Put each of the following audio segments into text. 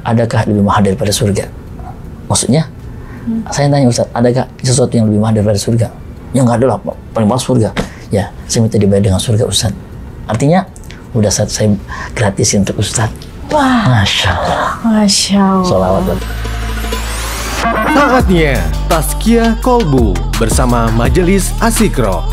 adakah lebih mahal daripada surga? Maksudnya, saya tanya Ustaz, adakah sesuatu yang lebih mahal daripada surga? Ya nggak ada lah, paling mahal surga. Ya, saya minta dibayar dengan surga Ustaz. Artinya, udah saat saya gratisin untuk Ustaz. Wah, Masya Allah. Masya Allah. Sholawat. Saatnya Tazkiyah Kolbu bersama Majelis Asikro.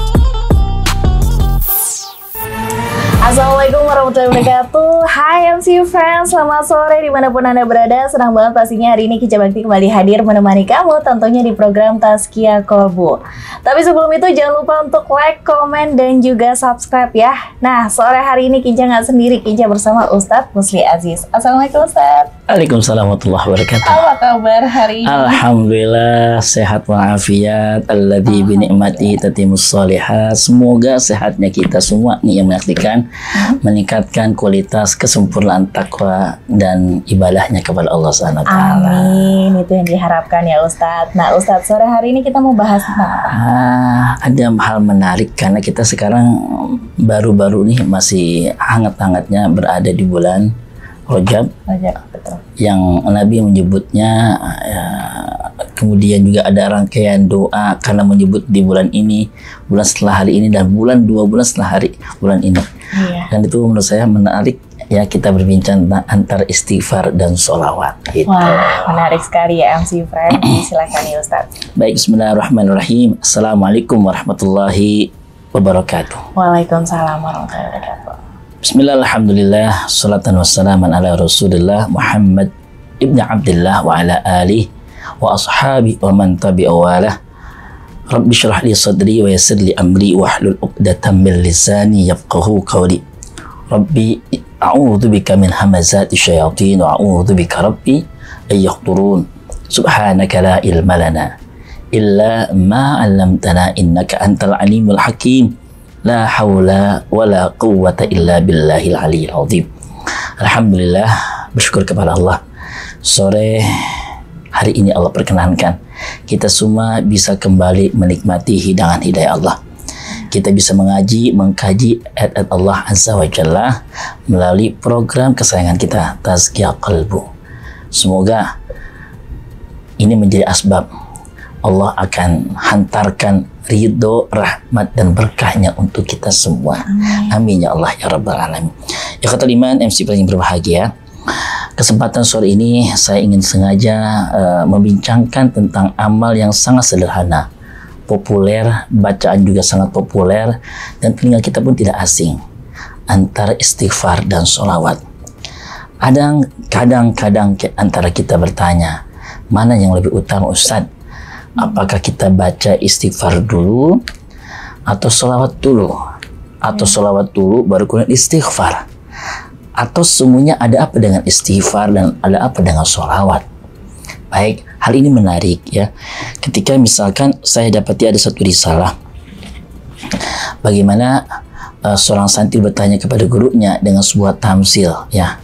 Assalamualaikum warahmatullahi wabarakatuh. Hai MCU friends, selamat sore dimanapun Anda berada. Senang banget pastinya hari ini Kija Bakti kembali hadir menemani kamu tentunya di program Tazkiyah Kolbu. Tapi sebelum itu jangan lupa untuk like, komen, dan juga subscribe ya. Nah, sore hari ini Kija nggak sendiri, Kija bersama Ustadz Musli Aziz. Assalamualaikum Ustadz. Waalaikumsalam warahmatullahi wabarakatuh. Apa kabar hari ini? Alhamdulillah sehat walafiat. Alladzi bi ni'mati tatimmus shalihat. Semoga sehatnya kita semua nih yang menyaksikan meningkatkan kualitas kesempurnaan takwa dan ibadahnya kepada Allah Subhanahu wa taala. Amin, itu yang diharapkan ya Ustadz. Nah Ustadz, sore hari ini kita mau bahas tentang apa? Ada hal menarik karena kita sekarang baru-baru nih masih hangat-hangatnya berada di bulan Rajab, Betul. yang Nabi menyebutnya, kemudian juga ada rangkaian doa karena menyebut di bulan ini, bulan setelah hari ini, dan bulan 2 bulan setelah bulan ini. Iya. Dan itu menurut saya menarik ya, kita berbincang tentang antara istighfar dan sholawat gitu. Wah, menarik sekali ya MC Friend. Silakan ya Ustadz. Baik, bismillahirrahmanirrahim. Assalamualaikum warahmatullahi wabarakatuh. Waalaikumsalam warahmatullahi wabarakatuh. Bismillah, alhamdulillah, salatan wassalaman ala rasulillah Muhammad ibn Abdullah wa ala alihi wa ashabi wa man tabi'a walah. Rabbi syrah li sadri wa yassir li amri wa hlul uqdatan min lisani yafqahu qawli. Rabbi a'udzu bika min hamazati syayatin wa a'udzu bika rabbi ay yahdurun. Subhanaka la ilma lana illa ma 'allamtana innaka antal alimul hakim. La haula wa la quwwata illa billahil aliyyil azim. Alhamdulillah, bersyukur kepada Allah. Sore hari ini Allah perkenankan kita semua bisa kembali menikmati hidangan hidayah Allah. Kita bisa mengaji, mengkaji ayat-ayat Allah Azza wa Jalla melalui program kesayangan kita, Tazkiyah Kolbu. Semoga ini menjadi asbab Allah akan hantarkan ridho, rahmat, dan berkahnya untuk kita semua. Amin ya Allah ya Rabbal Alamin. Ya kata iman, MC paling berbahagia. Kesempatan sore ini saya ingin sengaja membincangkan tentang amal yang sangat sederhana, populer, bacaan juga sangat populer, dan telinga kita pun tidak asing, antara istighfar dan sholawat. Kadang-kadang antara kita bertanya, mana yang lebih utama Ustadz? Apakah kita baca istighfar dulu atau sholawat dulu? Atau sholawat dulu baru kemudian istighfar? Atau semuanya ada apa dengan istighfar dan ada apa dengan sholawat? Baik, hal ini menarik ya. Ketika misalkan saya dapati ada satu risalah, bagaimana seorang santri bertanya kepada gurunya dengan sebuah tamsil ya.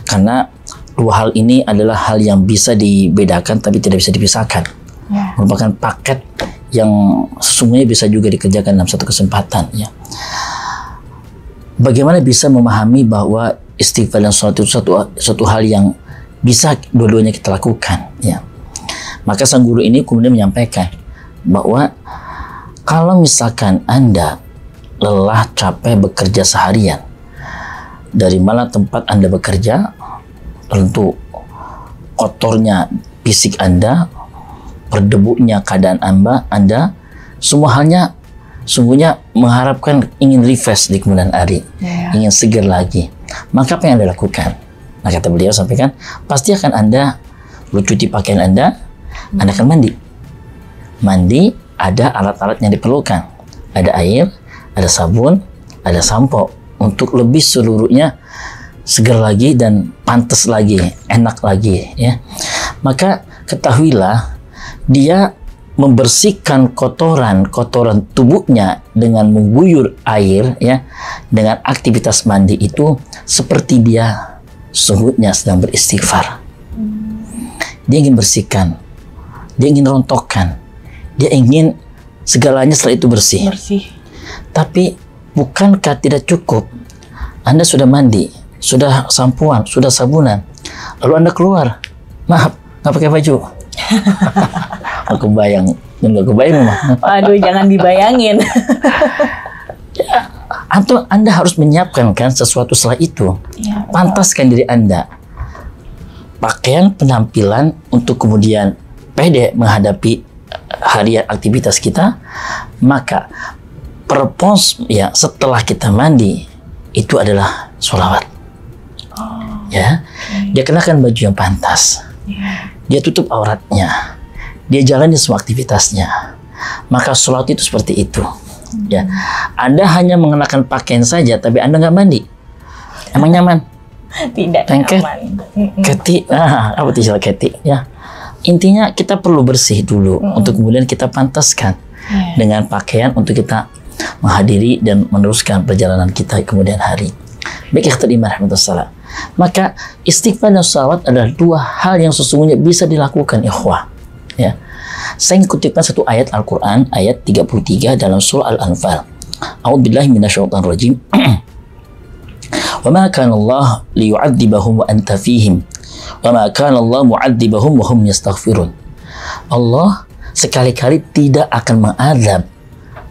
Karena dua hal ini adalah hal yang bisa dibedakan tapi tidak bisa dipisahkan. Merupakan paket yang sesungguhnya bisa juga dikerjakan dalam satu kesempatan ya. Bagaimana bisa memahami bahwa istighfar dan sholat itu satu hal yang bisa dua-duanya kita lakukan ya. Maka sang guru ini kemudian menyampaikan bahwa kalau misalkan Anda lelah, capek bekerja seharian, dari mana tempat Anda bekerja, tentu kotornya fisik Anda, berdebunya keadaan Anda, semua halnya sungguhnya mengharapkan ingin refresh di kemudian hari, ingin segar lagi. Maka apa yang Anda lakukan? Nah, kata beliau sampaikan, pasti akan Anda mencuci pakaian Anda akan mandi. Mandi, ada alat-alat yang diperlukan. Ada air, ada sabun, ada sampo. Untuk lebih seluruhnya segar lagi dan pantas lagi, enak lagi ya. Maka ketahuilah, dia membersihkan kotoran tubuhnya dengan mengguyur air ya, dengan aktivitas mandi itu seperti dia sungguhnya sedang beristighfar. Dia ingin bersihkan, dia ingin rontokkan, dia ingin segalanya setelah itu bersih. Tapi bukankah tidak cukup Anda sudah mandi, sudah sampoan, sudah sabunan, Lalu Anda keluar, maaf, nggak pakai baju. Aku bayang, nggak kebayang mah. Aduh, jangan dibayangin. Atau Anda harus menyiapkan kan sesuatu setelah itu. Ya, Pantaskan diri Anda. Pakaian penampilan untuk kemudian pede menghadapi harian aktivitas kita. Maka purpose ya setelah kita mandi itu adalah sholawat. Ya, dia kenakan baju yang pantas. Dia tutup auratnya. Dia jalani semua aktivitasnya. Maka sholat itu seperti itu. Ya, Anda hanya mengenakan pakaian saja, tapi Anda nggak mandi. Emang nyaman? Tidak Tengket, nyaman. keti, apa itu istilah keti? Ya, intinya kita perlu bersih dulu untuk kemudian kita pantaskan dengan pakaian untuk kita menghadiri dan meneruskan perjalanan kita kemudian hari. Baik, ikhwan rahmatullah. Maka istighfar dan sholawat adalah dua hal yang sesungguhnya bisa dilakukan, ikhwah. Ya. Saya kutipkan satu ayat Al-Quran, ayat 33 dalam surah Al-Anfal. A'udzubillahi minasyaitonir rajim. Wa ma kana Allah liyu'adzibahum wa anta fihim. Wa ma kana Allah mu'adzibahum wa hum yastaghfirun. Allah sekali-kali tidak akan mengadab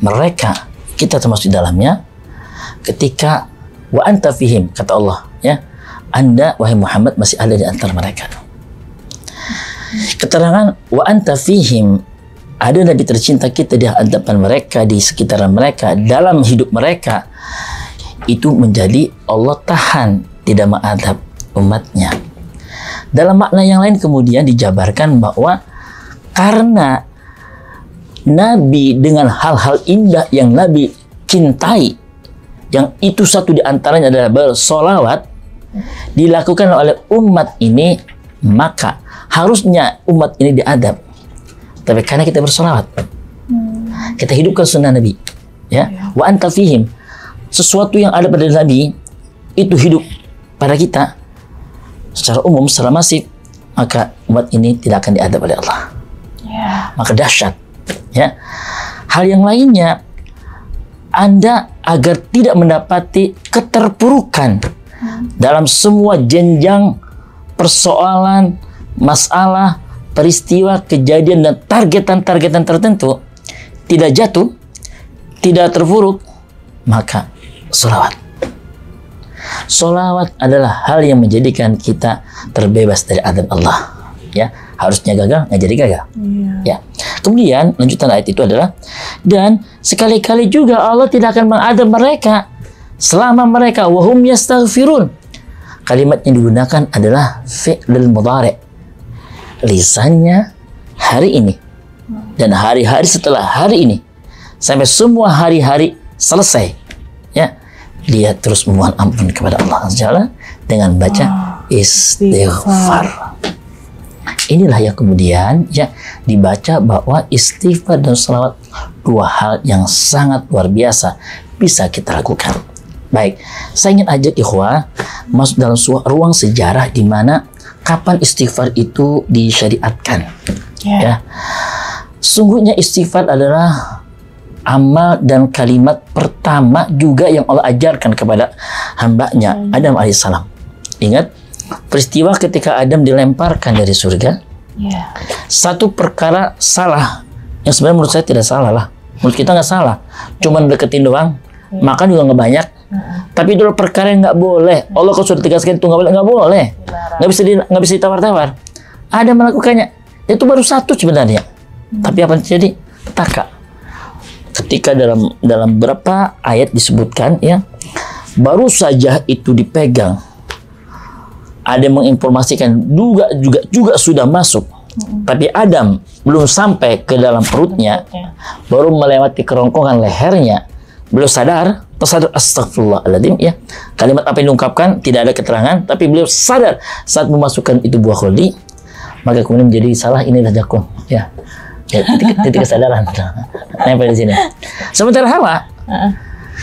mereka, kita termasuk di dalamnya, ketika wa anta fihim, kata Allah, ya. Anda, wahai Muhammad, masih ada di antara mereka. Keterangan wa anta fihim, ada Nabi tercinta kita di hadapan mereka, di sekitaran mereka, dalam hidup mereka, itu menjadi Allah tahan, tidak mengadab umatnya. Dalam makna yang lain kemudian dijabarkan bahwa karena Nabi dengan hal-hal indah yang Nabi cintai, yang itu satu di antaranya adalah bersolawat, dilakukan oleh umat ini, maka harusnya umat ini diadab. Tapi karena kita bersolawat, kita hidupkan sunnah Nabi, ya. Wa anta fihim, sesuatu yang ada pada Nabi itu hidup pada kita secara umum, secara masif, maka umat ini tidak akan diadab oleh Allah. Maka dahsyat, ya. Hal yang lainnya, Anda agar tidak mendapati keterpurukan dalam semua jenjang persoalan, masalah, peristiwa, kejadian, dan targetan-targetan tertentu, tidak jatuh, tidak terpuruk, maka sholawat. Sholawat adalah hal yang menjadikan kita terbebas dari adab Allah. Ya, harusnya gagal, nggak jadi gagal. Ya. Kemudian lanjutan ayat itu adalah, dan sekali-kali juga Allah tidak akan mengadab mereka selama mereka wahum yastaghfirun. Kalimat yang digunakan adalah fi'lul mudhari'. Lisannya hari ini dan hari-hari setelah hari ini sampai semua hari-hari selesai, ya, dia terus memohon ampun kepada Allah Azza dengan baca istighfar. Inilah yang kemudian ya dibaca bahwa istighfar dan salawat dua hal yang sangat luar biasa bisa kita lakukan. Baik, saya ingin ajak ikhwah masuk dalam ruang sejarah di mana kapan istighfar itu disyariatkan. Ya. Sungguhnya istighfar adalah amal dan kalimat pertama juga yang Allah ajarkan kepada hambanya Adam alaihissalam. Ingat peristiwa ketika Adam dilemparkan dari surga. Satu perkara salah yang sebenarnya menurut saya tidak salah lah. Menurut kita nggak salah, cuman deketin doang, makan juga nggak banyak. Tapi itu perkara yang nggak boleh. Allah kalau sudah tegaskan itu nggak boleh, nggak bisa ditawar-tawar. Ada melakukannya, itu baru satu sebenarnya. Tapi apa yang terjadi? Taka. Ketika dalam beberapa ayat disebutkan, ya, baru saja itu dipegang, ada yang menginformasikan juga sudah masuk. Tapi Adam belum sampai ke dalam perutnya, baru melewati kerongkongan lehernya, beliau sadar, tersadar, astagfirullahaladzim, ya. Kalimat apa yang diungkapkan tidak ada keterangan, tapi beliau sadar saat memasukkan itu buah khuldi, maka kemudian menjadi salah, inilah jakun, ya. Titik kesadaran, nempel di sini. Sementara Hawa,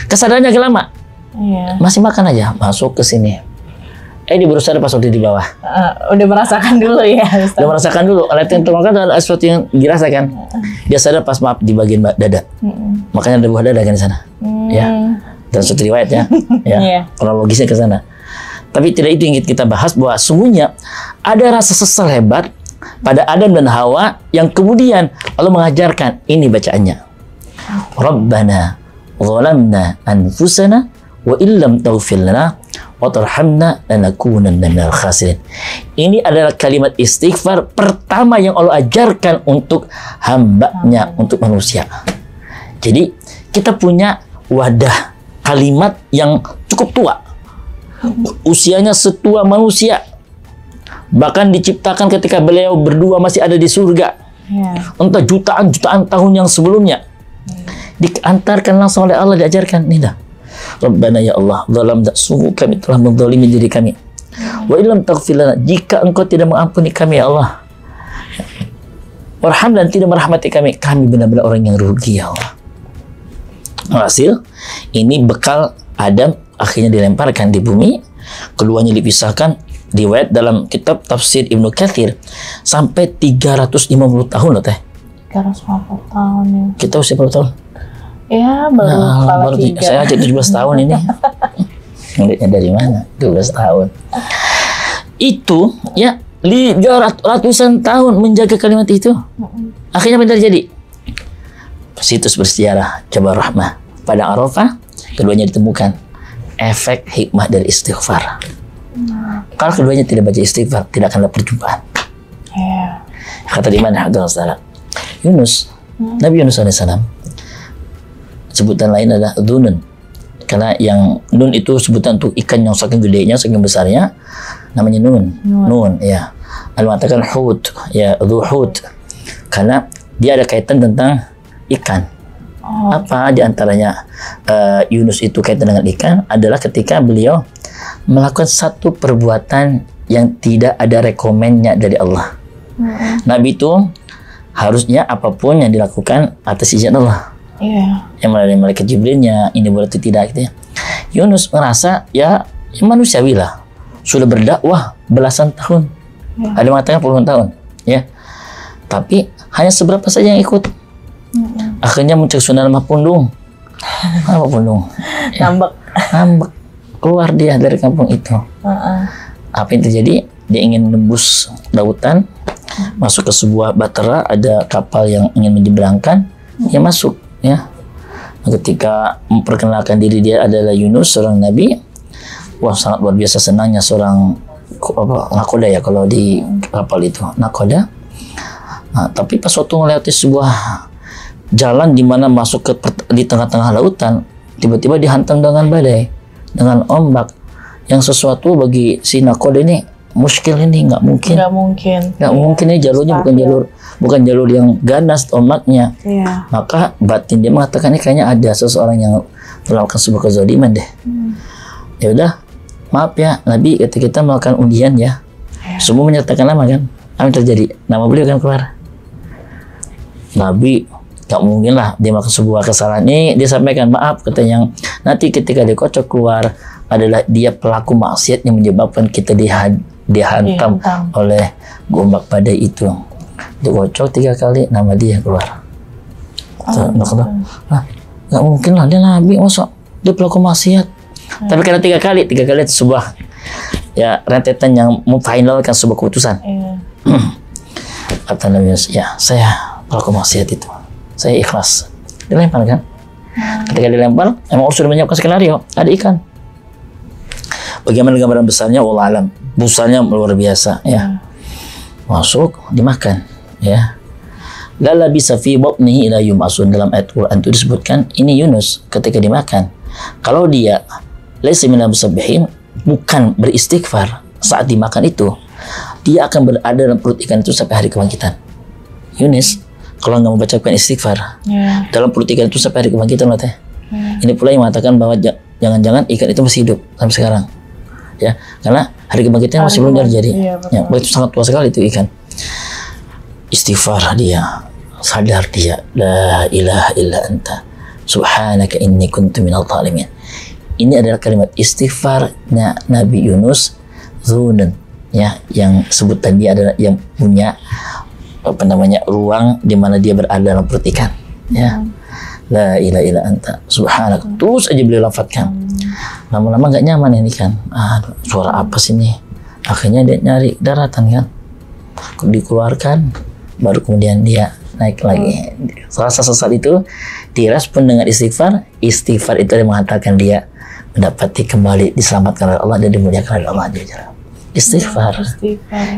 kesadarannya agak lama, masih makan aja, masuk ke sini. Dia berusaha pas waktu di bawah. Udah merasakan dulu ya, Ustaz. Udah merasakan dulu. Alat yang termakan adalah sesuatu yang dirasakan. Dia sadar pas di bagian dada. Makanya ada buah dada kan di sana. Ya. Dan suatu riwayat ya. Ya. Kronologisnya ke sana. Tapi tidak itu yang kita bahas, bahwa sungguhnya ada rasa sesal hebat pada Adam dan Hawa yang kemudian Allah mengajarkan ini bacaannya. Rabbana zalamna anfusana wa illam taghfir lana wa tarhamna lanakunanna minal khasirin. Ini adalah kalimat istighfar pertama yang Allah ajarkan untuk hambanya, untuk manusia. Jadi kita punya wadah kalimat yang cukup tua, usianya setua manusia, bahkan diciptakan ketika beliau berdua masih ada di surga, entah jutaan tahun yang sebelumnya, diantarkan langsung oleh Allah, diajarkan ini dah. Rabbana ya Allah, zalamna, sungguh kami telah menzalimi diri kami. Wa illam taghfir lana, jika engkau tidak mengampuni kami ya Allah, warhamna, dan tidak merahmati kami benar-benar orang yang rugi ya Allah. Hasil ini bekal Adam akhirnya dilemparkan di bumi, keduanya dipisahkan. Riwayat dalam kitab tafsir Ibnu Katsir sampai 350 tahun loh teh. 350 tahun ya. Kita usia berapa tahun? Ya baru 3. Saya aja 17 tahun ini. Ngeliatnya dari mana? 12 tahun. Itu ya ratusan tahun menjaga kalimat itu. Akhirnya apa yang terjadi? Situs bersejarah Jabal Rahmah pada Arafah, keduanya ditemukan efek hikmah dari istighfar. Kalau keduanya tidak baca istighfar, tidak akan ada perjumpaan. Kata di mana Abdullah Yunus, Nabi Yunus alaihissalam, sebutan lain adalah Dhunun, karena yang nun itu sebutan untuk ikan yang saking gedenya, saking besarnya, namanya nun ya. Al mengatakan hut ya, Dhuhut, karena dia ada kaitan tentang ikan. Apa diantaranya Yunus itu kaitan dengan ikan adalah ketika beliau melakukan satu perbuatan yang tidak ada rekomennya dari Allah. Nabi itu harusnya apapun yang dilakukan atas izin Allah. Yang melalui malaikat Jibrilnya, ini boleh atau tidak gitu ya. Yunus merasa ya manusiawi lah, sudah berdakwah belasan tahun, ada yang mengatakan puluhan tahun ya, tapi hanya seberapa saja yang ikut. Akhirnya muncul Sunan Mapundung. Apa Pundung? Ngambek. Keluar dia dari kampung itu. Apa yang terjadi? Dia ingin menembus lautan, masuk ke sebuah batera, ada kapal yang ingin menyeberangkan, dia masuk ya. Ketika memperkenalkan diri dia adalah Yunus, seorang nabi, wah sangat luar biasa senangnya seorang nakoda ya kalau di kapal itu, nakoda. Nah, tapi pas waktu melewati sebuah jalan di mana masuk ke di tengah-tengah lautan, tiba-tiba dihantam dengan badai, dengan ombak, yang sesuatu bagi si nakoda ini muskil, ini nggak mungkin ini jalurnya bukan jalur yang ganas ombaknya. Maka batin dia mengatakan ini kayaknya ada seseorang yang melakukan sebuah kezaliman deh. Ya udah, maaf ya Nabi, kita melakukan undian ya. Semua menyatakan nama kan, apa yang terjadi? Nama beliau kan keluar. Nabi gak mungkin lah dia melakukan sebuah kesalahan ini, dia sampaikan maaf, katanya yang nanti ketika dia kocok keluar adalah dia pelaku maksiat yang menyebabkan kita dihantam oleh ombak badai itu. Dikocok 3 kali, nama dia keluar. Gak mungkin lah dia nabi, masa dia pelaku maksiat. Tapi karena 3 kali itu sebuah ya rentetan yang memfinalkan sebuah keputusan. Kata Nabi, ya saya pelaku maksiat itu, saya ikhlas. Dilempar kan. Ketika dilempar, emang sudah menyiapkan skenario, ada ikan. Bagaimana gambaran besarnya, wallahu alam. Besarnya luar biasa ya. Masuk, dimakan ya. Lala bisa fi batnihi ila yum'asun, dalam ayat Quran itu disebutkan ini Yunus ketika dimakan. Kalau dia laisa minal musabbihin, bukan beristighfar saat dimakan itu, dia akan berada dalam perut ikan itu sampai hari kebangkitan. Yunus kalau nggak membacakan istighfar dalam perut ikan itu sampai hari kebangkitan loh teh. Ini pula yang mengatakan bahwa jangan-jangan ikan itu masih hidup sampai sekarang ya, karena hari kebangkitan masih belum terjadi. Ya, itu sangat tua sekali itu ikan. Istighfar dia, sadar dia, la ilaha illa anta subhanaka inni kuntu minal zalimin. Ini adalah kalimat istighfarnya Nabi Yunus Dhunun ya, yang sebutan dia adalah yang punya ruang di mana dia berada dalam perut ikan ya. La ilaha illa anta subhanaka, terus aja beliau lafadzkan. Lama-lama nggak nyaman ini kan. Suara apa sih ini? Akhirnya dia nyari daratan kan. Dikeluarkan, baru kemudian dia naik lagi. Selasa sesat itu direspon dengan istighfar. Istighfar itu yang mengatakan dia mendapati kembali diselamatkan oleh Allah dan dimuliakan oleh Allah.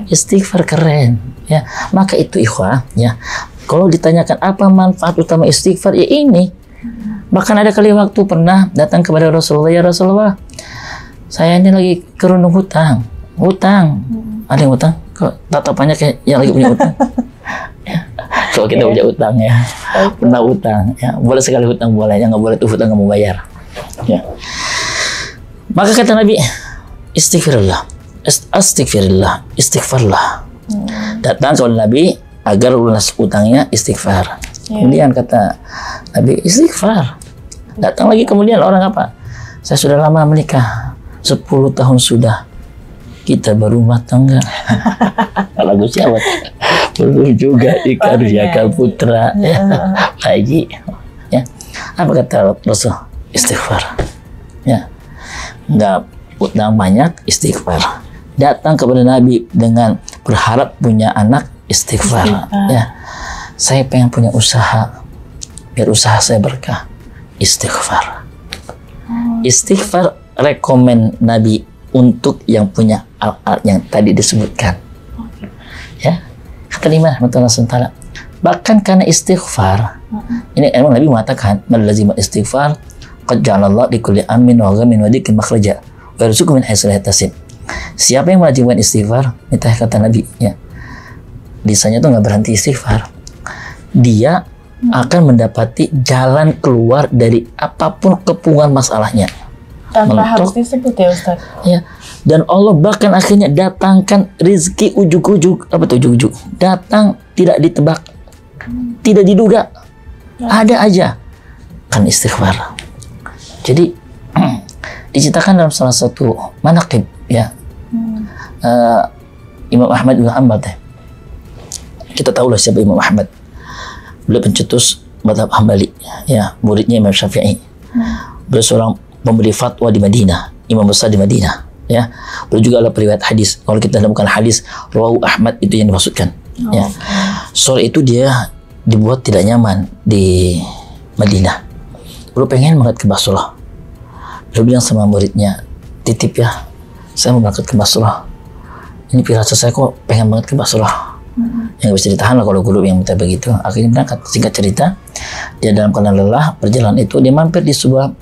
Istighfar keren ya. Maka itu ikhwah ya, kalau ditanyakan apa manfaat utama istighfar, ya ini. Bahkan ada kali waktu pernah datang kepada Rasulullah, ya Rasulullah, saya ini lagi kerundung hutang. Ada yang hutang? Kok tatapannya kayak yang lagi punya hutang? Ya. Kalau kita punya hutang ya, pernah hutang ya, boleh sekali hutang boleh, yang nggak boleh tuh hutang nggak mau bayar. Ya. Maka kata Nabi, istighfarlah. Datang kepada Nabi agar lunas utangnya, istighfar. Kemudian kata Nabi, istighfar. Datang lagi kemudian orang apa? Saya sudah lama menikah, 10 tahun sudah. Kita berumah tangga. Lagu siapa? Belum juga dikaruniakan putra. Haji. Ya. Apa kata Rasul? Istighfar. Ya. Nggak utang banyak, istighfar. Datang kepada Nabi dengan berharap punya anak, istighfar. Ya. Saya pengen punya usaha, biar usaha saya berkah, istighfar. Istighfar rekomen Nabi untuk yang punya al-al yang tadi disebutkan. Ya. Kata Imam Rahmatullah Sentara. Bahkan karena istighfar, ini emang Nabi mengatakan, "Man lazima istighfar, qad ja'alallahu li kulli amin wa ghamin wa dikin makhraja wa yarzuqhu min haitsu la yahtasib." Siapa yang mewajibkan istighfar, itu kata Nabi, ya. Lisannya tuh nggak berhenti istighfar. Dia akan mendapati jalan keluar dari apapun kepungan masalahnya. Tanpa harus disebut ya Ustaz. Ya. Dan Allah bahkan akhirnya datangkan rezeki ujuk-ujuk. Apa tuh ujuk-ujuk? Datang tidak ditebak, tidak diduga, ada aja. Kan istighfar. Jadi diceritakan dalam salah satu manaqib ya, Imam Ahmad bin Hanbal. Kita tahu lah siapa Imam Ahmad. Beliau pencetus mazhab Hambali, ya, muridnya Imam Syafi'i. Beliau seorang pemberi fatwa di Madinah, imam besar di Madinah, ya. Beliau juga adalah periwayat hadis. Kalau kita menemukan hadis rawahu Ahmad, itu yang dimaksudkan. Ya. Sore itu dia dibuat tidak nyaman di Madinah. Beliau pengen berangkat ke Basrah. Beliau bilang sama muridnya, titip ya, saya mau berangkat ke Basrah. Ini firasat saya kok pengen banget ke Basrah. Yang bisa ditahan lah kalau guru yang minta begitu. Akhirnya berangkat. Singkat cerita, dia dalam keadaan lelah perjalanan itu, dia mampir di sebuah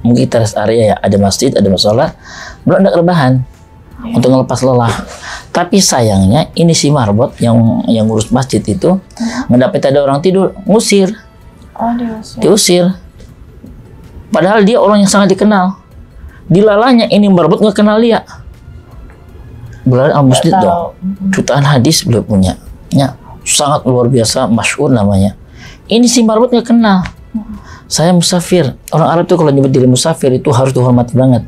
mungkin rest area ya, ada masjid, ada musola. Belum ada rebahan untuk ngelepas lelah. Tapi sayangnya ini si marbot yang ngurus masjid itu mendapat ada orang tidur, ngusir. Diusir. Padahal dia orang yang sangat dikenal. Dilalanya ini marbot nggak kenal dia. Berada al masjid dong. Jutaan hadis beliau punya. Ya, sangat luar biasa, masyhur namanya. Ini si marbot nggak kenal. Saya musafir. Orang Arab tuh kalau nyebut diri musafir itu harus dihormati banget.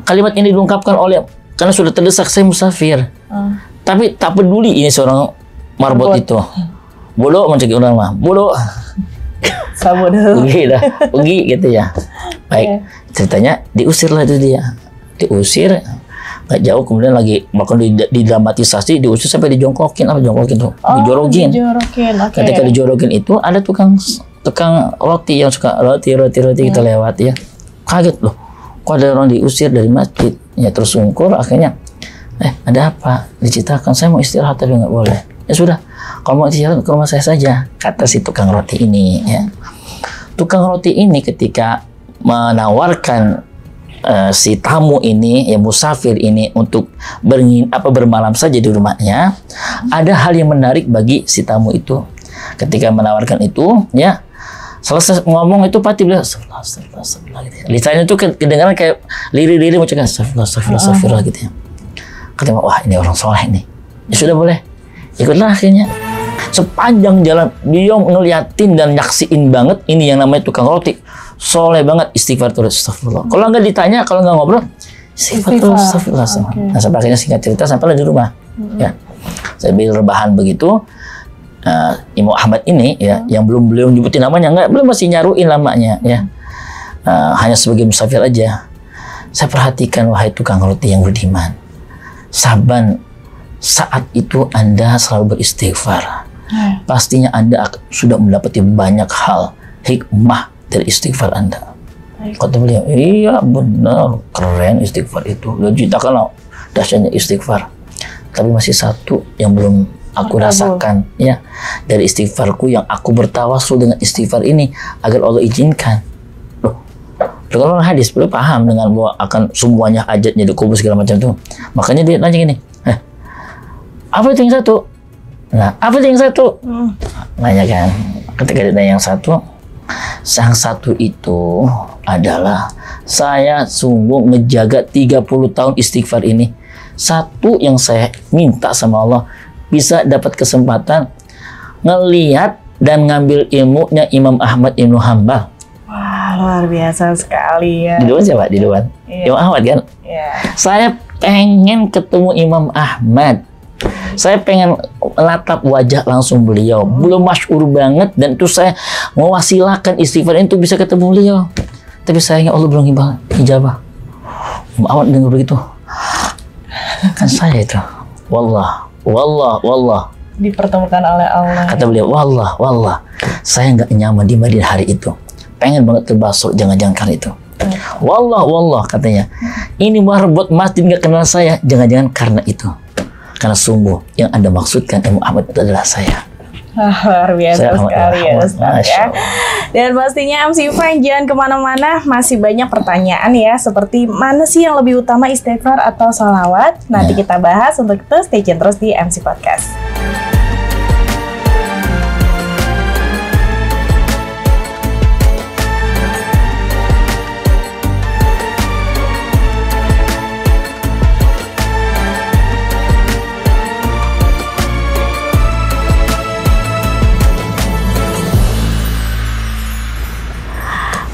Kalimat ini diungkapkan oleh karena sudah terdesak, saya musafir. Tapi tak peduli ini seorang marbot itu. Bodoh mencegah orang mah. Bodoh. Pergi gitu ya. Baik. Ceritanya diusirlah itu dia. Diusir. Nggak jauh kemudian lagi bahkan didramatisasi, diusir sampai dijongkokin. Apa jongkokin tuh? Dijorokin. Ketika dijorokin itu ada tukang roti yang suka roti kita lewat ya. Kaget loh, kok ada orang diusir dari masjid ya. Terus sungkur akhirnya, ada apa? Diceritakan, saya mau istirahat tapi nggak boleh. Ya sudah, kalau mau istirahat ke rumah saya saja, kata si tukang roti ini ya. Tukang roti ini ketika menawarkan si tamu ini, ya musafir ini untuk bermalam saja di rumahnya, ada hal yang menarik bagi si tamu itu. Ketika menawarkan itu, ya selesai ngomong itu pati beliau astagfirullah gitu ya. Lisannya itu kedengaran kayak liri-liri mau cakap astagfirullah gitu ya. Kata wah ini orang soleh nih. Ya sudah boleh. Ikutlah akhirnya. Sepanjang jalan dia ngeliatin dan nyaksiin banget ini yang namanya tukang roti. Soleh banget, istighfar terus, astagfirullah. Kalau nggak ditanya, kalau nggak ngobrol, istighfar terus, astagfirullah. Nah, sampai akhirnya singkat cerita sampailah di rumah. Ya, saya beli rebahan begitu. Imam Ahmad ini ya, yang beliau nyebutin namanya, belum masih nyaruin lamanya ya. Hanya sebagai musafir aja. Saya perhatikan wahai tukang roti yang beriman. Saban saat itu Anda selalu beristighfar. Pastinya Anda sudah mendapati banyak hal hikmah dari istighfar Anda. Kata beliau, iya benar, keren istighfar itu. Lo ceritakan dahsyatnya istighfar. Tapi masih satu yang belum aku rasakan, ya, dari istighfarku yang aku bertawasul dengan istighfar ini agar Allah izinkan. Loh, kalau hadis belum paham dengan bahwa akan semuanya hajatnya dikubur segala macam itu. Makanya dia nanya gini, apa itu yang satu? Nah, apa itu yang satu? Nanya kan, ketika ditanya yang satu, sang satu itu adalah saya sungguh menjaga 30 tahun istighfar ini. Satu yang saya minta sama Allah, bisa dapat kesempatan ngelihat dan ngambil ilmunya Imam Ahmad Ibnu Hanbal. Wah, luar biasa sekali ya. Di depan siapa? Di depan? Imam Ahmad kan? Saya pengen ketemu Imam Ahmad. Saya pengen latap wajah langsung beliau. Belum masyhur banget, dan itu saya mewasilakan istighfar itu bisa ketemu beliau. Tapi sayangnya Allah belum ijabah. Imam Ahmad dengar begitu. Kan saya itu. Wallah. Dipertemukan oleh Allah. Kata beliau, wallah. Saya nggak nyaman di Madinah hari itu. Pengen banget ke Basra, jangan-jangan karena itu. Wallah katanya. Ini marbot masjid nggak kenal saya, jangan-jangan karena itu. Karena sungguh yang Anda maksudkan Imam Ahmad itu adalah saya. Luar biasa sekali ya Ustaz ya. Dan pastinya MC Fine jangan kemana-mana, masih banyak pertanyaan ya, seperti mana sih yang lebih utama, istighfar atau sholawat? Nanti kita bahas. Untuk itu stay tune terus di MC Podcast.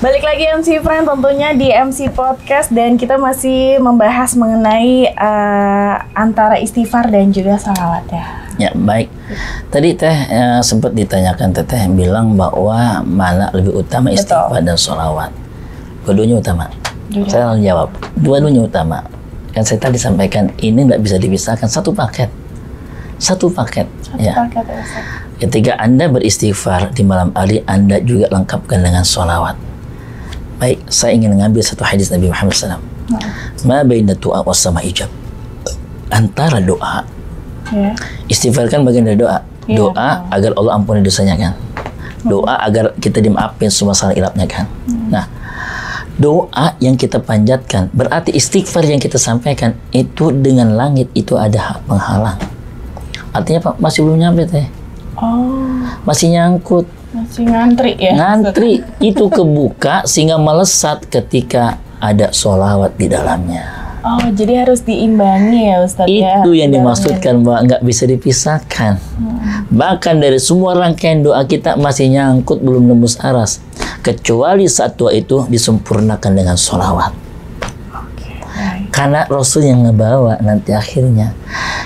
Balik lagi MC Friend tentunya di MC Podcast, dan kita masih membahas mengenai antara istighfar dan juga sholawat ya. Ya baik. Tadi sempat ditanyakan teteh bilang bahwa mana lebih utama istighfar dan sholawat. Dua-duanya utama. Saya langsung jawab. Dua-duanya utama. Kan saya tadi sampaikan ini nggak bisa dipisahkan, satu paket. Satu paket ya. Ketika Anda beristighfar di malam hari, Anda juga lengkapkan dengan sholawat. Baik, saya ingin mengambil satu hadis Nabi Muhammad SAW. Ma baina du'a was sama ijab. Antara doa, istighfar kan bagian dari doa. Doa agar Allah ampuni dosanya kan. Doa agar kita dimaafin semua salah hilapnya kan. Nah, doa yang kita panjatkan berarti istighfar yang kita sampaikan itu dengan langit itu ada penghalang. Artinya Pak masih belum nyampe teh. Masih nyangkut. Masih ngantri ya? Ngantri itu kebuka sehingga melesat ketika ada sholawat di dalamnya. Oh, jadi harus diimbangi ya Ustadz ya? Itu yang dimaksudkan bahwa nggak bisa dipisahkan. Bahkan dari semua rangkaian doa kita masih nyangkut belum nembus aras. Kecuali saat doa itu disempurnakan dengan sholawat. Karena Rasul yang ngebawa nanti akhirnya.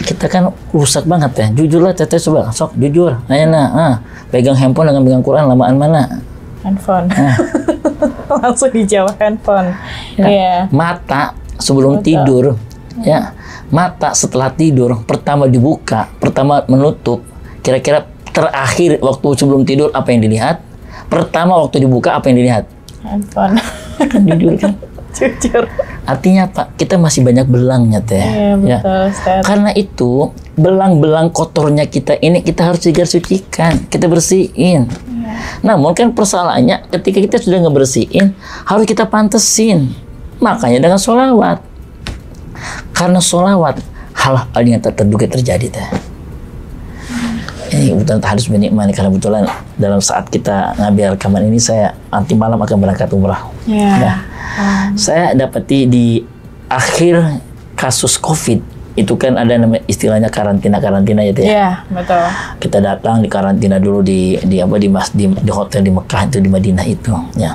Kita kan rusak banget ya. Jujurlah teteh, coba sok jujur. Pegang handphone dengan pegang Quran lamaan mana? Handphone. Langsung dijawab handphone. Mata sebelum tidur, ya. Mata setelah tidur pertama dibuka, pertama menutup. Kira-kira terakhir waktu sebelum tidur apa yang dilihat? Pertama waktu dibuka apa yang dilihat? Handphone. Kan jujur kan? Jujur. Artinya Pak, kita masih banyak belangnya teh. Iya, betul, Ustaz. Karena itu belang-belang kotornya kita ini kita harus sucikan, kita bersihin. Namun kan persoalannya ketika kita sudah ngebersihin, harus kita pantesin. Makanya dengan sholawat. Karena sholawat hal-hal yang tak terduga terjadi teh. Ini kebetulan harus menikmati karena kebetulan dalam saat kita ngambil rekaman ini saya nanti malam akan berangkat umrah. Saya dapati di akhir kasus COVID itu kan ada namanya istilahnya karantina ya teh. Iya, betul. Kita datang di karantina dulu di hotel di Mekah itu, di Madinah itu ya.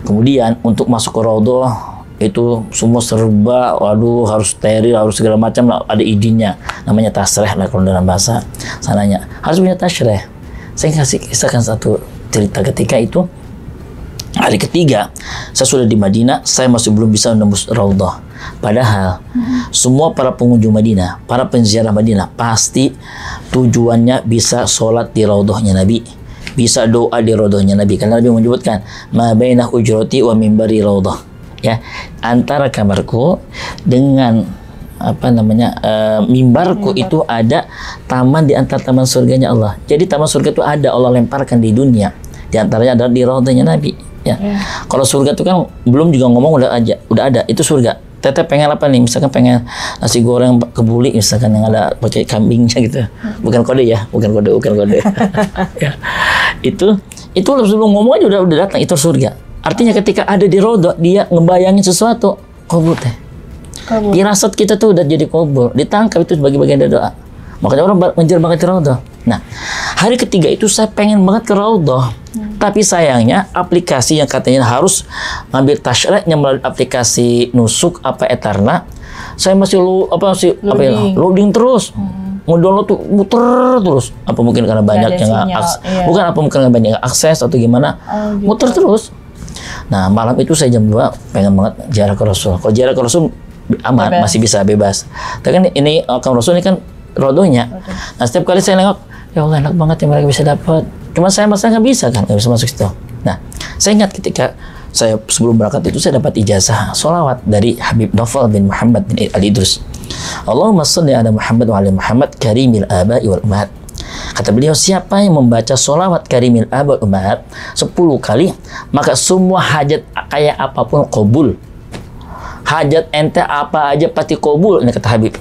Kemudian untuk masuk ke Raudhah itu semua serba, harus steril, harus segala macam, ada izinnya, namanya tasreh lah kalau dalam bahasa sananya, harus punya tasreh. Saya kasihkan satu cerita ketika itu Hari ketiga, saya sudah di Madinah, saya masih belum bisa menembus Raudhah. Padahal semua para pengunjung Madinah, para penziarah Madinah pasti tujuannya bisa sholat di Raudhahnya Nabi, bisa doa di Raudhahnya Nabi. Karena Nabi menyebutkan, ma baina hujrati wa mimbari Raudhah. Ya, antara kamarku dengan mimbarku itu ada taman di antara taman surganya Allah. Jadi taman surga itu ada, Allah lemparkan di dunia. Di antaranya adalah di Raudhahnya Nabi. Ya. Kalau surga itu kan belum juga ngomong udah ada, itu surga. Teteh pengen apa nih? Misalkan pengen nasi goreng kebuli, misalkan yang ada pakai kambingnya gitu. Bukan kode ya, bukan kode. Ya. Itu sebelum ngomong aja udah datang, itu surga. Artinya ketika ada di Raudhah, dia ngebayangin sesuatu, kabul teh. Firasat kita tuh udah jadi kabul, ditangkap itu sebagai bagian dari doa. Makanya orang ngejar banget ke Raudhah. Nah, hari ketiga itu saya pengen banget ke Raudhah. Tapi sayangnya aplikasi yang katanya harus ngambil tasyri'nya melalui aplikasi Nusuk Etarna, saya masih loading terus. Ngedownload tuh muter terus. Apa mungkin karena banyak yang bukan apa mungkin karena banyak yang akses atau gimana. Gitu. Muter terus. Nah, malam itu saya jam 2 pengen banget ziarah ke Rasul. Kalau ziarah ke Rasul aman, masih bisa bebas. Tapi kan ini Kang Rasul ini kan Raudhahnya. Nah, setiap kali saya nengok, ya Allah enak banget yang mereka bisa dapat. Cuma saya masa nggak bisa kan, nggak bisa masuk situ. Nah, saya ingat ketika saya sebelum berangkat itu saya dapat ijazah sholawat dari Habib Naufal bin Muhammad bin Al-Idrus. Allahumma sholli ala Muhammad wa ala Muhammad karimil aba'i wal ummahat. Kata beliau, siapa yang membaca sholawat karimil aba'i wal ummahat 10 kali, maka semua hajat kayak apapun qabul. Hajat ente apa aja pasti qabul, ini kata Habib.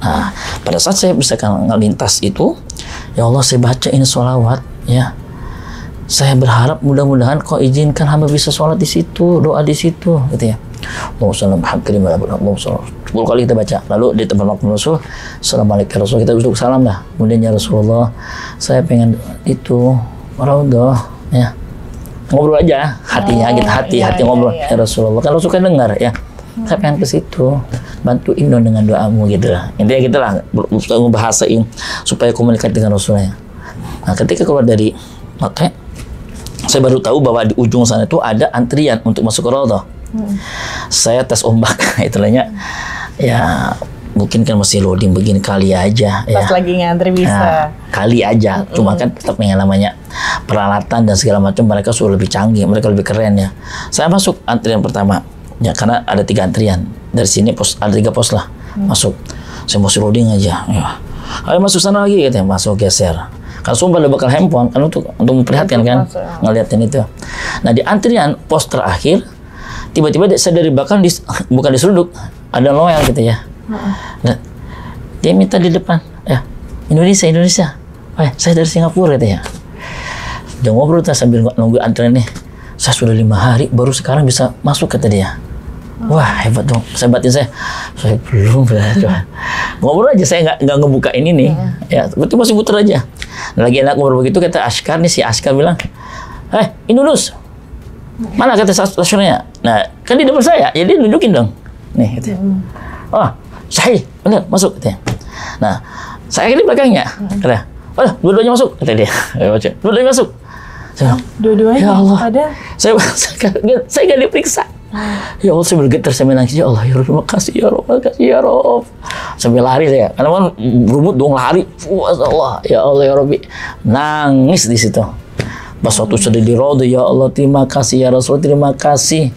Nah, pada saat saya bisa ngelintas itu, ya Allah saya baca ini sholawat, ya. Saya berharap mudah-mudahan kau izinkan hamba bisa sholat di situ, doa di situ, gitu ya. Allahumma 10 kali kita baca. Lalu di tempat makam Rasul, Assalamualaikum Rasul, kita duduk salam dah. Kemudian ya Rasulullah, saya pengen itu Raudhah, ya. Ngobrol aja hatinya, gitu, hati ngobrol. Ya Rasulullah, kan Rasul kan dengar, ya. Saya pengen ke situ, bantuin dong dengan doamu gitu lah. Intinya gitu lah, ngebahasain supaya komunikasi dengan Rasulnya. Nah, ketika keluar dari Makkah, saya baru tahu bahwa di ujung sana itu ada antrian untuk masuk ke Raudhah. Saya tes ombak, itulahnya ya mungkin kan masih loading begini kali aja. Pas lagi ngantri bisa. Nah, kali aja, cuma kan tetap yang namanya peralatan dan segala macam mereka sudah lebih canggih, mereka lebih keren ya. Saya masuk antrian pertama. Ya, karena ada 3 antrian. Dari sini ada 3 pos lah. Masuk. Saya masih loading aja. Ya. Ayo masuk sana lagi, katanya. Masuk geser. Kan sumpah ada bakal handphone kan untuk memperlihatkan kan, ngeliatin itu. Nah, di antrian pos terakhir, tiba-tiba saya dari belakang bukan diseruduk, ada Noel gitu ya. Nah, dia minta di depan, ya Indonesia. Saya dari Singapura gitu ya. Dia ngobrol sambil nunggu antrian nih. Saya sudah 5 hari baru sekarang bisa masuk, kata dia. Wah, hebat dong. Saya batin saya belum coba. Ngobrol aja, saya nggak ngebuka ini nih. Ya, betul masih putar aja. Lagi enak ngobrol begitu, kata Askar nih, si Askar bilang, Indulus, mana kata stasiunnya? Nah, kan di depan saya, jadi nunjukin dong. Nih, gitu. Oh, sahih, benar, masuk, katanya. Nah, saya di belakangnya, kata, dua-duanya masuk, kata dia. Dua-duanya masuk. Dua-duanya? Ya Allah, ada. Saya nggak diperiksa. Ya Allah, saya bergetar, saya menangis. Ya Allah, ya Rabb, makasih ya Rabb, makasih ya Rabb. Sampai lari saya, karena kan berumut dong lari. Allah, ya Allah ya Rabbi, nangis di situ. Pas waktu sudah di Raudhah, ya Allah, terima kasih ya Rasul, terima kasih.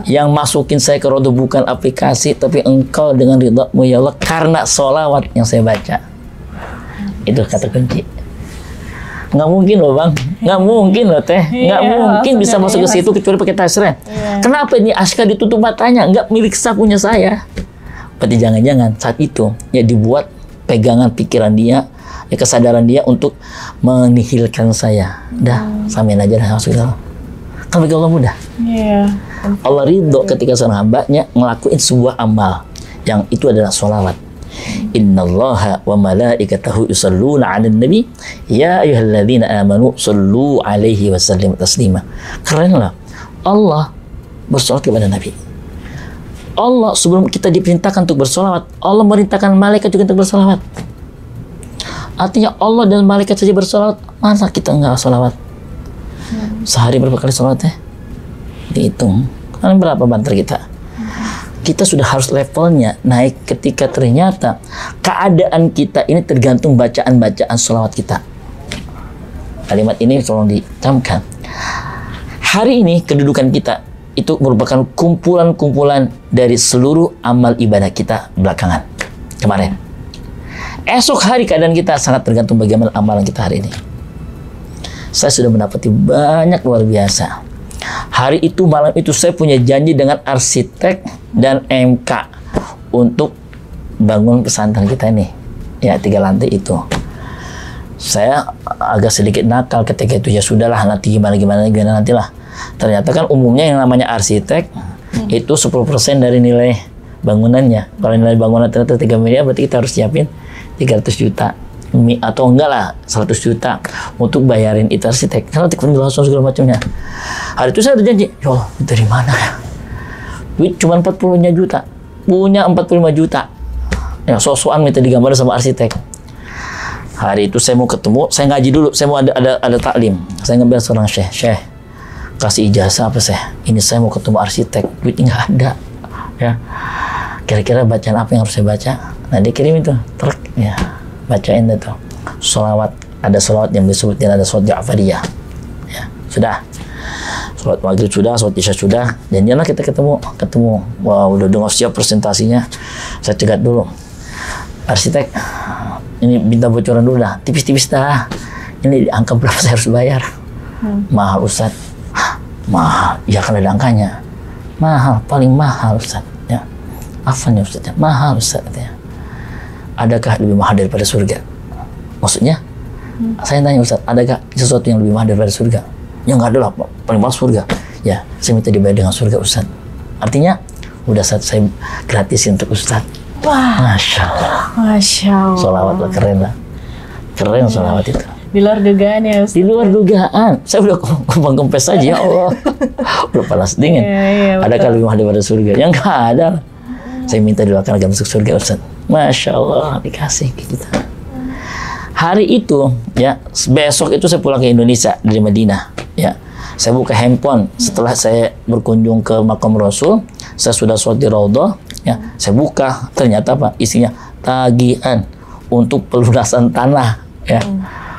Yang masukin saya ke Raudhah bukan aplikasi, tapi Engkau dengan ridha-Mu ya Allah, karena sholawat yang saya baca. Itu kata kunci. Nggak mungkin loh bang, nggak mungkin loh teh, nggak mungkin bisa masuk ke situ kecuali pakai tasren. Kenapa ini Askar ditutup matanya, nggak milik sah punya saya? Berarti jangan-jangan saat itu ya dibuat pegangan pikiran dia, ya kesadaran dia untuk menihilkan saya. Dah, samain aja dah masuk itu. Kan bagi Allah mudah. Allah ridho ketika seorang hambanya ngelakuin sebuah amal yang itu adalah sholawat. Innallaha wa malaikatahu yusalluna 'alan nabi ya ayyuhalladzina amanu sallu 'alaihi wa sallimu taslima. Keren lah. Allah bersolawat kepada Nabi. Allah sebelum kita diperintahkan untuk bersolawat, Allah merintahkan malaikat juga untuk bersolawat. Artinya Allah dan malaikat saja bersolawat, masa kita enggak solawat? Sehari berapa kali solawat ya? Dihitung. Kan berapa banter kita? Kita sudah harus levelnya naik ketika ternyata keadaan kita ini tergantung bacaan-bacaan sholawat kita. Kalimat ini tolong dicamkan. Hari ini kedudukan kita itu merupakan kumpulan-kumpulan dari seluruh amal ibadah kita belakangan kemarin. Esok hari keadaan kita sangat tergantung bagaimana amalan kita hari ini. Saya sudah mendapati banyak luar biasa. Hari itu, malam itu saya punya janji dengan arsitek dan MK untuk bangun pesantren kita ini. Ya, 3 lantai itu. Saya agak sedikit nakal ketika itu, ya sudahlah nanti gimana nantilah. Ternyata kan umumnya yang namanya arsitek itu 10% dari nilai bangunannya. Kalau nilai bangunan ternyata 3 miliar, berarti kita harus siapin 300 juta atau enggak lah 100 juta untuk bayarin itu arsitek. Karena penjelasan segala macamnya. Hari itu saya berjanji, ya Allah, dari mana ya? Duit cuma 40 juta, punya 45 juta. Ya, sok-sokan minta digambar sama arsitek. Hari itu saya mau ketemu, saya ngaji dulu, saya mau ada taklim. Saya ngambil seorang syekh, kasih ijazah apa saya? Ini saya mau ketemu arsitek, duitnya nggak ada. Ya, kira-kira bacaan apa yang harus saya baca? Nah, dia kirim itu, truk, ya, bacain itu. Sholawat, ada sholawat yang disebutin, ada sholawat Ja'fariyah. Ya, sudah. Sholat maghrib sudah, sholat isya sudah, janjilah kita ketemu. Wah, udah dengar siap presentasinya. Saya cegat dulu. Arsitek, ini minta bocoran dulu dah, tipis-tipis dah. Ini angka berapa saya harus bayar? Mahal Ustaz. Mahal, ya kan ada angkanya. Mahal, paling mahal Ustaz. Ya. Apanya Ustaz? Mahal Ustaz. Ya. Adakah lebih mahal daripada surga? Maksudnya? Saya tanya Ustaz, adakah sesuatu yang lebih mahal daripada surga? Ya nggak ada lah, paling mahal surga. Ya, saya minta dibayar dengan surga Ustaz. Artinya, udah saat saya gratisin untuk Ustaz. Wah, Masya Allah. Masya Allah. Sholawat lah, keren lah. Keren sholawat itu. Di luar dugaan ya Ustaz. Di luar dugaan. Saya udah kembang kempes aja, ya Allah. Udah panas dingin. Iya, Adakah lebih mahal daripada surga? Ya nggak ada. Saya minta doakan agar masuk surga Ustaz. Masya Allah, dikasih ke kita. Hari itu, ya, besok itu saya pulang ke Indonesia dari Madinah. Ya, saya buka handphone setelah saya berkunjung ke makam Rasul. Saya sudah sholat di Raudhah. Ya, saya buka, ternyata apa? Isinya tagihan untuk pelunasan tanah. Ya,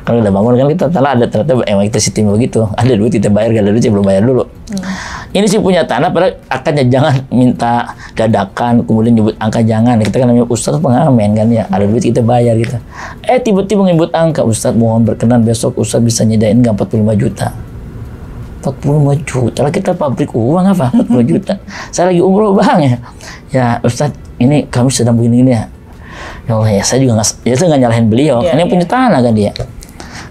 kalau udah bangun kan kita tanah ada, ternyata emang kita sistem begitu. Ada duit kita bayar, gak ada duit belum bayar dulu. Ini sih punya tanah, padahal akadnya jangan minta dadakan, kemudian nyebut angka jangan. Kita kan namanya Ustadz pengamen kan ya, ada duit kita bayar gitu. Tiba-tiba nyebut angka, Ustadz mohon berkenan besok Ustadz bisa nyedain nggak 45 juta. 45 juta, lah kita pabrik uang apa? 40 juta. Saya lagi umroh bang ya. Ya Ustadz, ini kami sedang begini ya. Ya Allah ya, saya juga nggak nyalahin beliau. Kan yang punya tanah kan dia.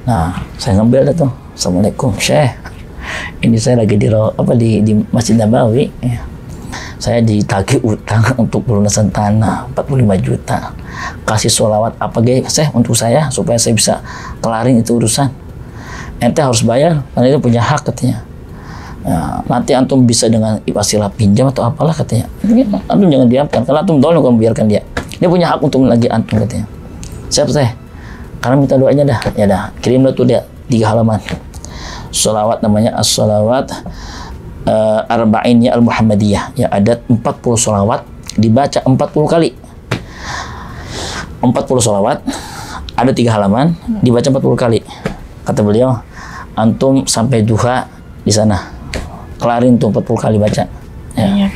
Nah, saya ngambil dah tuh. Assalamualaikum Syekh. Ini saya lagi di Masjid Nabawi. Ya. Saya ditagih utang untuk pelunasan tanah 45 juta. Kasih sholawat apa guys Syekh untuk saya supaya saya bisa kelarin itu urusan. Ente harus bayar karena itu punya hak katanya. Ya, nanti antum bisa dengan wasilah pinjam atau apalah katanya. Antum jangan diamkan karena antum doang kalau membiarkan dia. Dia punya hak untuk lagi antum katanya. Siap saya. Karena minta doanya dah. Ya dah. Kirim tuh dia 3 halaman. Sholawat namanya as-sholawat arba'innya al-Muhammadiyah. Ya ada 40 sholawat dibaca 40 kali. 40 sholawat ada 3 halaman dibaca 40 kali. Kata beliau, antum sampai duha di sana, kelarin tuh 40 kali baca. Ya. Iya,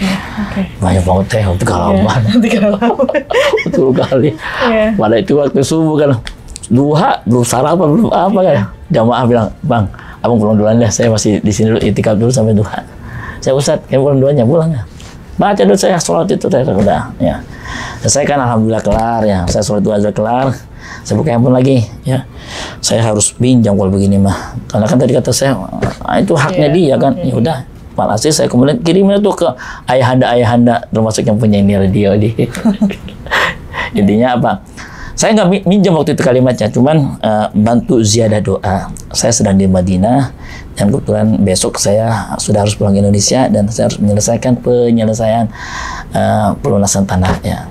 oke. Banyak banget teh, 3 halaman. 3 halaman. 40 kali. Yeah. Pada itu waktu subuh kan, duha belum sarapan belum apa kan. Jamaah bilang, bang, abang pulang duluan deh, saya masih di sini dulu itikaf dulu sampai duha. Saya Ustadz, kamu pulang duluannya pulang ya. Baca dulu saya sholat itu, udah. Ya. Selesai kan alhamdulillah kelar ya. Saya sholat 2 aja kelar. Saya buka handphone lagi, ya. Saya harus pinjam kalau begini mah. Karena kan tadi kata saya, itu haknya dia kan. Ya udah, malhasil saya kemudian kirimnya tuh ke ayahanda termasuk yang punya ini radio di. Intinya apa? Saya nggak minjam waktu itu kalimatnya, cuman bantu ziyadah doa. Saya sedang di Madinah dan kebetulan besok saya sudah harus pulang ke Indonesia dan saya harus menyelesaikan penyelesaian pelunasan tanah ya.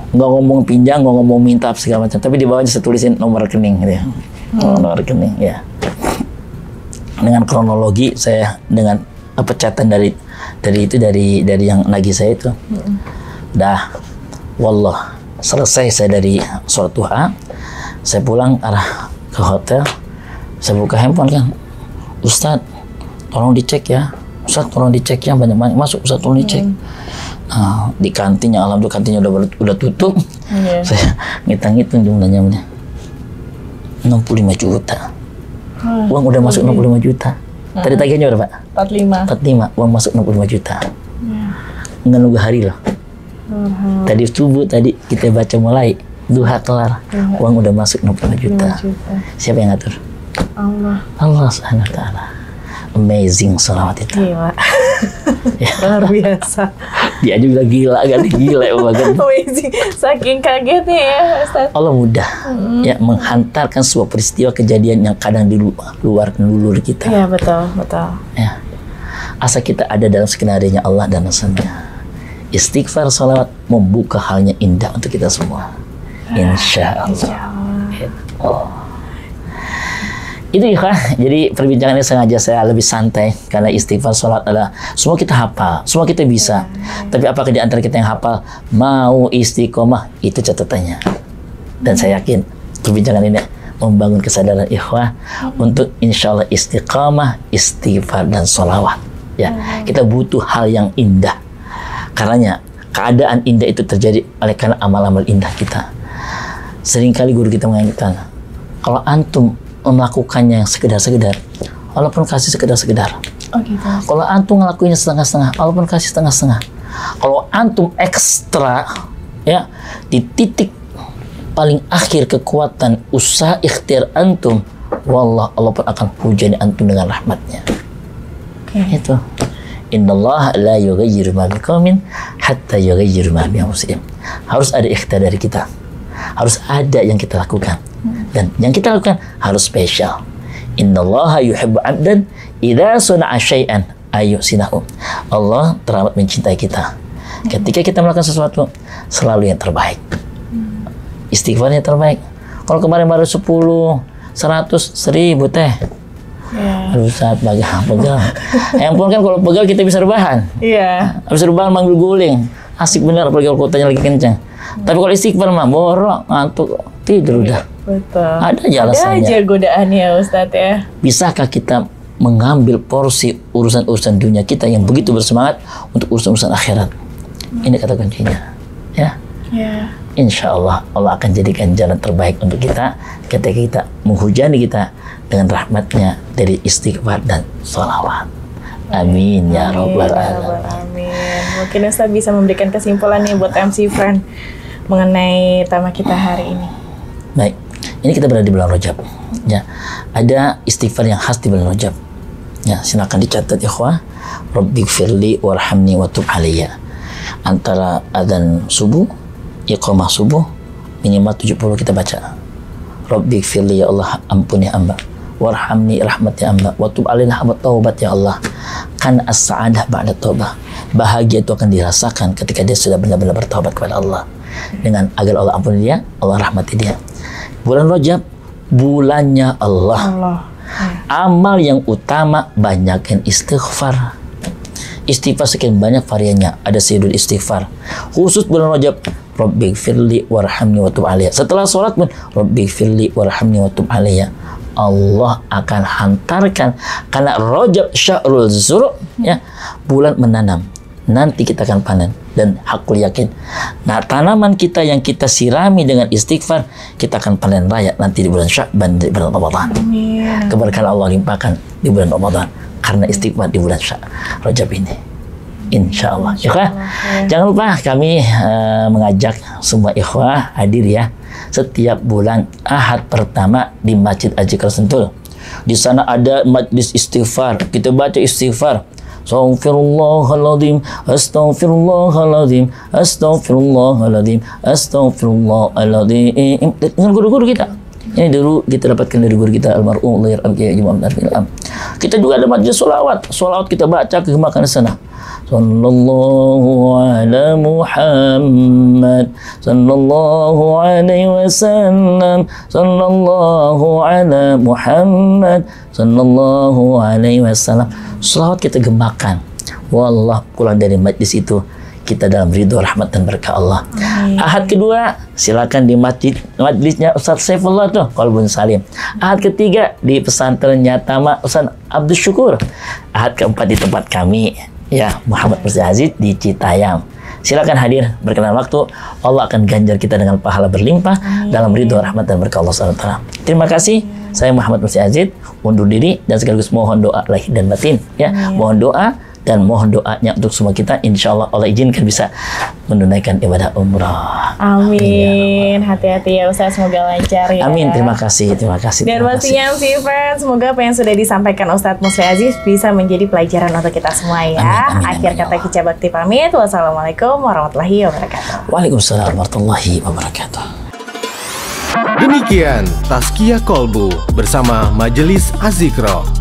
Nggak ngomong pinjam, nggak ngomong minta segala macam, tapi di bawahnya saya tulisin nomor rekening gitu ya. Nomor rekening ya. Dengan kronologi saya dengan catatan dari yang nagih saya itu. Dah, wallah, selesai saya dari sholat duha, saya pulang arah ke hotel, saya buka handphone kan, Ustadz, tolong dicek ya, Ustadz tolong dicek ya, banyak masuk, Ustadz tolong dicek. Nah, di kantinnya, alhamdulillah kantinnya udah tutup. Saya ngitung jumlahnya 65 juta. Uang udah masuk 65 juta. Tadi tagihannya berapa, Pak? 45. Uang masuk 65 juta. Nggak nunggu hari loh. Tadi subuh tadi kita baca mulai, duha kelar, uang udah masuk 65 juta. Siapa yang ngatur? Allah Subhanahu wa ta'ala. Amazing salawat itu. Gila. Ya. Luar biasa. Dia aja bilang gila banget. Amazing. Saking kagetnya ya Ustaz. Allah mudah ya menghantarkan sebuah peristiwa kejadian yang kadang di luar nulur kita. Iya, betul. Ya. Asal kita ada dalam skenario Allah dan Rasulnya. Istighfar, salawat membuka halnya indah untuk kita semua. Insya Allah. Itu ya, jadi perbincangannya sengaja saya lebih santai karena istighfar, salat adalah semua kita hafal, semua kita bisa. Tapi apakah di antara kita yang hafal mau istiqomah, itu catatannya. Dan saya yakin perbincangan ini membangun kesadaran ikhwah untuk insya Allah istiqamah, istighfar dan salawat. Ya, kita butuh hal yang indah. Karenanya keadaan indah itu terjadi oleh karena amal-amal indah kita. Seringkali guru kita mengingatkan, kalau antum melakukannya yang sekedar-sekedar, Allah pun kasih sekedar-sekedar. Oh gitu. Kalau antum ngelakuinnya setengah-setengah, Allah pun kasih setengah-setengah. Kalau antum ekstra, ya di titik paling akhir kekuatan usaha ikhtiar antum, wallah Allah pun akan hujani antum dengan rahmatnya. Itu. Innallaha la yughayyiru ma biqaumin hatta yughayyiru ma bi anfusihim. Harus ada ikhtiar dari kita. Harus ada yang kita lakukan. Dan yang kita lakukan harus spesial. Innallaha yuhibbu 'abdan idza sana'a syai'an ayyusinahu. Allah teramat mencintai kita. Ketika kita melakukan sesuatu, selalu yang terbaik. Istighfarnya terbaik. Kalau kemarin baru 10, 100, 1000 teh. Aduh, saat pegal. Yang pun kan kalau pegal kita bisa rebahan. Iya. Habis rebahan manggil guling. Asik bener apalagi kalau kotanya lagi kencang. Tapi kalau istighfar mah borok, ngantuk, tidur udah. Betul. Ada aja alasannya. Ada aja godaannya Ustadz ya. Bisakah kita mengambil porsi urusan-urusan dunia kita yang begitu bersemangat untuk urusan-urusan akhirat? Ini kata kuncinya. Ya. Ya. Insya Allah Allah akan jadikan jalan terbaik untuk kita ketika kita menghujani kita dengan rahmatnya dari istighfar dan salawat. Amin ya rabbal alamin. Amin. Mungkin Ustadz bisa memberikan kesimpulan nih buat MC Friend mengenai tema kita hari ini. Baik, ini kita berada di bulan Rajab. Ya, ada istighfar yang khas di bulan Rajab. Ya, silakan dicatat ikhwah. Rabbighfirli warhamni wa tub alayya. Antara adzan subuh, iqamah subuh minimal 70 kita baca. Rabbighfirli ya Allah, ampuni hamba. Warhamni, rahmati hamba. Wa tub alayna, hamba taubat ya Allah. Kan as-sa'adah ba'da taubah. Bahagia itu akan dirasakan ketika dia sudah benar-benar bertaubat kepada Allah. Dengan agar Allah ampuni dia, Allah rahmati dia. Bulan Rajab, bulannya Allah. Amal yang utama banyakin istighfar. Istighfar sekian banyak variannya. Ada sayyidul istighfar. Khusus bulan Rajab, Rabbighfirli warhamni wa tub alayya. Setelah sholat pun, Rabbighfirli warhamni wa tub alayya. Allah akan hantarkan karena Rajab syahrul zur', ya, bulan menanam. Nanti kita akan panen dan hakul yakin. Nah, tanaman kita yang kita sirami dengan istighfar, kita akan panen raya nanti di bulan Sya'ban, di bulan Ramadan. Keberkahan Allah limpahkan di bulan Ramadan karena istighfar di bulan Rajab ini. Insya Allah. Ikhwah, jangan lupa kami mengajak semua ikhwah hadir ya setiap bulan Ahad pertama di Masjid Al-Zikr Sentul. Di sana ada majlis istighfar. Kita baca istighfar. Astaghfirullahaladzim, astaghfirullahaladzim, astaghfirullahaladzim, astaghfirullahaladzim. Dengan guru-guru kita. Ini dulu kita dapatkan dari guru kita almarhum Kita juga ada majlis sholawat. Sholawat kita baca kegemakan di sana. Sallallahu ala Muhammad, sallallahu alaihi wasallam, sallallahu ala Muhammad, sallallahu alaihi wasallam. Selawat kita gemakan. Wallah, pulang dari majlis itu kita dalam ridho, rahmat dan berkah Allah. Ahad kedua, silakan di majlisnya Ustaz Saifullah tuh, Qalbun Salim. Ahad ketiga di pesantrennya Tama Ustaz Abdul Syukur. Ahad keempat di tempat kami, ya, Muhammad Mursi Aziz di Citayam. Silakan hadir, berkenan waktu. Allah akan ganjar kita dengan pahala berlimpah dalam ridho, rahmat dan berkah Allah SWT. Terima kasih. Saya Muhammad Mursi Aziz undur diri dan sekaligus mohon doa lahir dan batin, ya. Mohon doa dan mohon doanya untuk semua kita. Insya Allah Allah izinkan bisa menunaikan ibadah umrah. Amin. Hati-hati ya Ustaz, semoga lancar ya. Amin. Terima kasih. Terima kasih. Dan pastinya MC Friends, semoga apa yang sudah disampaikan Ustadz Mursi Aziz bisa menjadi pelajaran untuk kita semua ya. Amin, Akhir kata Kicah Bakti pamit. Wassalamualaikum warahmatullahi wabarakatuh. Waalaikumsalam warahmatullahi wabarakatuh. Demikian Tazkiyah Kolbu bersama Majelis Azikro.